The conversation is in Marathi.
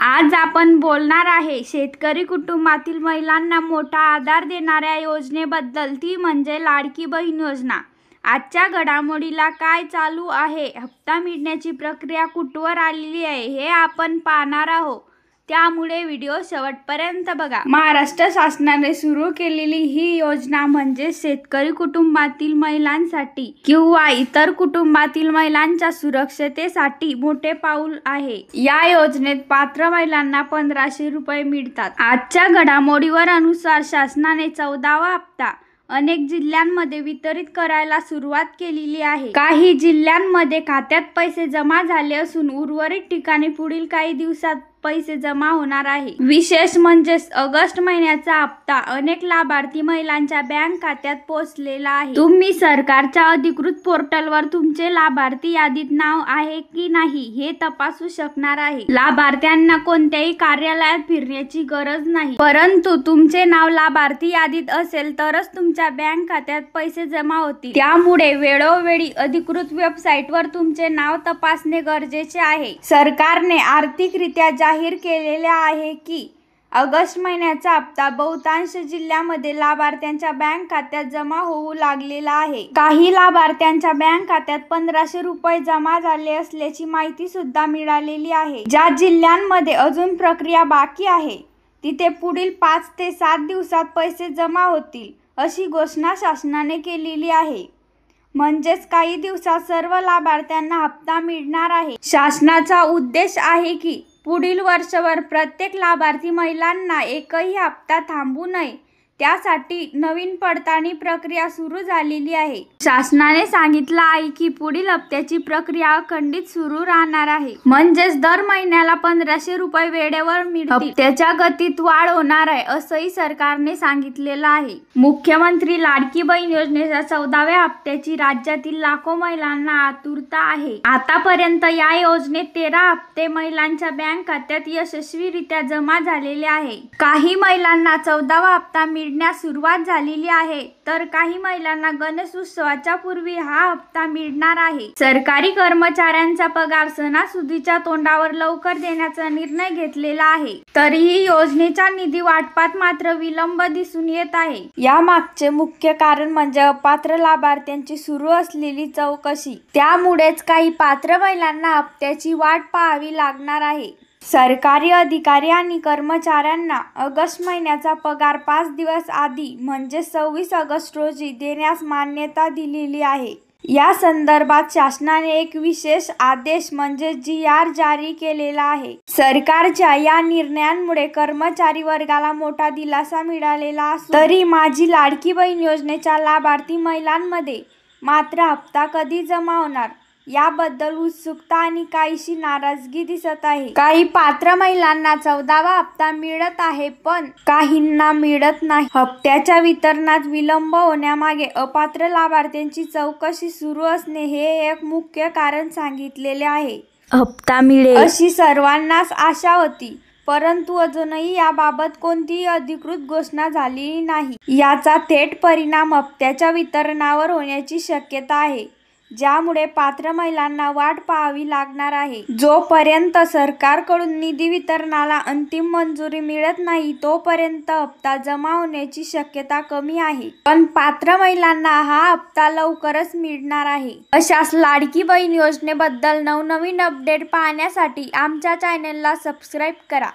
आज आपण बोलणार आहे शेतकरी कुटुंबातील महिलांना मोठा आधार देणाऱ्या योजनेबद्दल, ती म्हणजे लाडकी बहीण योजना। आजच्या घडामोडीला काय चालू आहे, हप्ता मिळण्याची प्रक्रिया कुठवर आलेली आहे हे आपण पाहणार आहोत, त्यामुळे व्हिडिओ शेवटपर्यंत बघा। महाराष्ट्र शासनाने सुरू केलेली ही योजना म्हणजे शेतकरी कुटुंबातील महिलांसाठी किंवा इतर कुटुंबातील महिलांच्या सुरक्षतेसाठी मोठे पाऊल आहे। या योजनेत पात्र महिलांना 1500 रुपये मिळतात। आजच्या घडामोडीवर अनुसार शासनाने 14वा हप्ता अनेक जिल्ह्यांमध्ये वितरित करायला सुरुवात केलेली आहे। काही जिल्ह्यांमध्ये खात्यात पैसे जमा झाले असून उर्वरित ठिकाणी पुढील काही दिवसात पैसे जमा होणार आहे। विशेष म्हणजे ऑगस्ट महिन्याचा हप्ता अनेक लाभार्थी महिलांच्या बँक खात्यात पोहोचलेला आहे। तुम्ही सरकारच्या अधिकृत पोर्टलवर तुमचे लाभार्थी यादीत नाव आहे की नाही हे तपासू शकणार आहे। लाभार्थ्यांना कोणत्याही कार्यालयात फिरण्याची गरज नाही, परंतु तुमचे नाव लाभार्थी यादीत असेल तरच तुमच्या बँक खात्यात पैसे जमा होतील। त्यामुळे वेळोवेळी अधिकृत वेबसाईटवर तुमचे नाव तपासणे गरजेचे आहे। सरकारने आर्थिकरित्या जाहीर केलेले आहे की ऑगस्ट महिन्याचा हप्ता बहुतांश जिल्ह्यांमध्ये लाभार्थ्यांच्या बँक खात्यात जमा होऊ लागलेला आहे। काही लाभार्थ्यांच्या बँक खात्यात 1500 रुपये जमा झाले असल्याची माहिती सुद्धा मिळालेली आहे। ज्या जिल्ह्यांमध्ये अजून प्रक्रिया बाकी आहे तिथे पुढील 5 ते 7 दिवसात पैसे जमा होतील अशी घोषणा शासनाने केलेली आहे। म्हणजेच काही दिवसात सर्व लाभार्थ्यांना हप्ता मिळणार आहे। शासनाचा उद्देश आहे की पुढील वर्षभर प्रत्येक लाभार्थी महिलांना एकही हप्ता थांबू नये, त्यासाठी नवीन पडताळणी प्रक्रिया सुरू झालेली आहे। शासनाने सांगितलं आहे की पुढील हप्त्याची प्रक्रिया अखंडित सुरू राहणार आहे, म्हणजेच दर महिन्याला 1500 रुपये वेळेवर मिळतील। हप्त्याच्या गतीत वाढ होणार आहे असंही सरकारने सांगितलेलं आहे। मुख्यमंत्री लाडकी बहीण योजनेच्या 14व्या हप्त्याची राज्यातील लाखो महिलांना आतुरता आहे। आतापर्यंत या योजनेत 13 हप्ते महिलांच्या बँक खात्यात यशस्वीरित्या जमा झालेले आहे। काही महिलांना 14वा हप्ता मिळण्यास सुरुवात झालेली आहे, तर काही महिलांना गणेश उत्सवाच्या पूर्वी हा हप्ता मिळणार आहे। सरकारी कर्मचाऱ्यांचा पगार सणासुदीच्या तोंडावर लवकर देण्याचा निर्णय घेतलेला आहे, तरीही योजनेच्या निधी वाटपात मात्र विलंब दिसून येत आहे। या मागचे मुख्य कारण म्हणजे अपात्र लाभार्थ्यांची सुरू असलेली चौकशी, त्यामुळेच काही पात्र महिलांना हप्त्याची वाट पाहावी लागणार आहे। सरकारी अधिकारी आणि कर्मचाऱ्यांना ऑगस्ट महिन्याचा पगार 5 दिवस आधी म्हणजे 26 ऑगस्ट रोजी देण्यास मान्यता दिलेली आहे। या संदर्भात शासनाने एक विशेष आदेश म्हणजे GR जारी केलेला आहे। सरकारच्या या निर्णयामुळे कर्मचारी वर्गाला मोठा दिलासा मिळालेला असतो, तरी माझी लाडकी बहीण योजनेच्या लाभार्थी महिलांमध्ये मात्र हप्ता कधी जमा होणार याबद्दल उत्सुकता आणि काहीशी नाराजगी दिसत आहे। काही पात्र महिलांना 14वा हप्ता मिळत आहे, पण काहींना मिळत नाही। हप्त्याच्या वितरणात विलंब होण्यामागे अपात्र लाभार्थ्यांची चौकशी सुरू असणे हे एक मुख्य कारण सांगितलेले आहे। हप्ता मिळेल अशी सर्वांनाच आशा होती, परंतु अजूनही याबाबत कोणतीही अधिकृत घोषणा झालेली नाही। याचा थेट परिणाम हप्त्याच्या वितरणावर होण्याची शक्यता आहे, ज्यामुळे पात्र महिलांना वाट पाहावी लागणार आहे। जोपर्यंत सरकारकडून निधी वितरणाला अंतिम मंजुरी मिळत नाही तोपर्यंत हप्ता जमा होण्याची शक्यता कमी आहे, पण पात्र महिलांना हा हप्ता लवकरच मिळणार आहे। अशाच लाडकी बहीण योजनेबद्दल नवनवीन अपडेट पाहण्यासाठी आमच्या चॅनलला सबस्क्राईब करा।